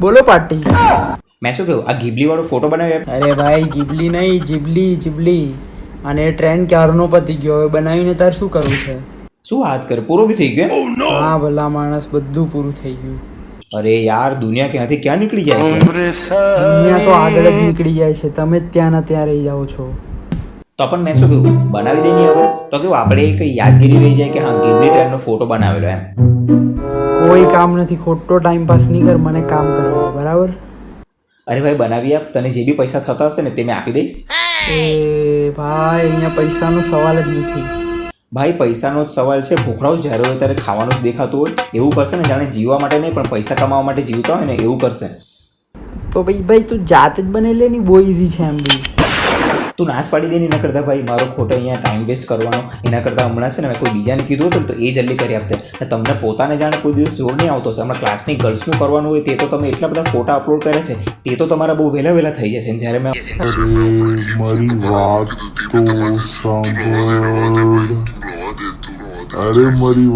બોલો પાર્ટી. મેં શું કહ્યું, આ ગીબલી વાળો ફોટો બનાવ્યો. અરે ભાઈ ગીબલી નહીં, જીબલી. અને એ ટ્રેન્ડ ક્યારનો પતી ગયો, હવે બનાવીને તાર શું કરવું છે? શું વાત કરે, પૂરો બી થઈ ગયો? હા ભલા માણસ, બધું પૂરું થઈ ગયું. અરે યાર, દુનિયા ક્યાંથી ક્યાં નીકળી જાય છે. દુનિયા તો આગળ જ નીકળી જાય છે, તમે જ ત્યાં ના ત્યાં રહી જાઓ છો. તો પણ મેં શું કહ્યું, બનાવી દઈએ હવે. તો કેવું આપણે એક યાદગીરી રહી જાય કે હા ગીબલી ટ્રેનનો ફોટો બનાવેલો એમ. કોઈ કામ નથી, ખોટો ટાઈમ પાસ નહીં કર, મને કામ કરવા બરાબર. અરે ભાઈ બનાવી આપ, તને જે બી પૈસા થતા હશે ને તે મેં આપી દઈશ. એ ભાઈ અહીંયા પૈસાનો સવાલ જ નથી. ભાઈ પૈસાનો જ સવાલ છે. ભૂખડાઓ જ્યારે હોય ત્યારે ખાવાનું જ દેખાતું હોય એવું કરશે ને, જાણે જીવવા માટે નહીં પણ પૈસા કમાવા માટે જીવતા હોય ને એવું કરશે. તો ભાઈ તું જાતે જ બનાવી લે ને, બહુ ઇઝી છે એમ બી. તું નાશ પાડી દે ને, એના કરતાં ભાઈ મારો ખોટો અહીંયા ટાઈમ વેસ્ટ કરવાનો એના કરતાં હમણાં છે ને મેં કોઈ બીજાને કીધું હતું ને તો એ જલ્દી કરી આપતે. તમને પોતાને જાણે કોઈ દિવસ જોર નહીં આવતો હશે. હમણાં ક્લાસની ગર્લ્સનું કરવાનું હોય તે તો તમે એટલા બધા ફોટા અપલોડ કરે છે, તે તો તમારા બહુ વહેલા થઈ જશે. જ્યારે મેં મારી વાત તો સાંભળ. અરે મારી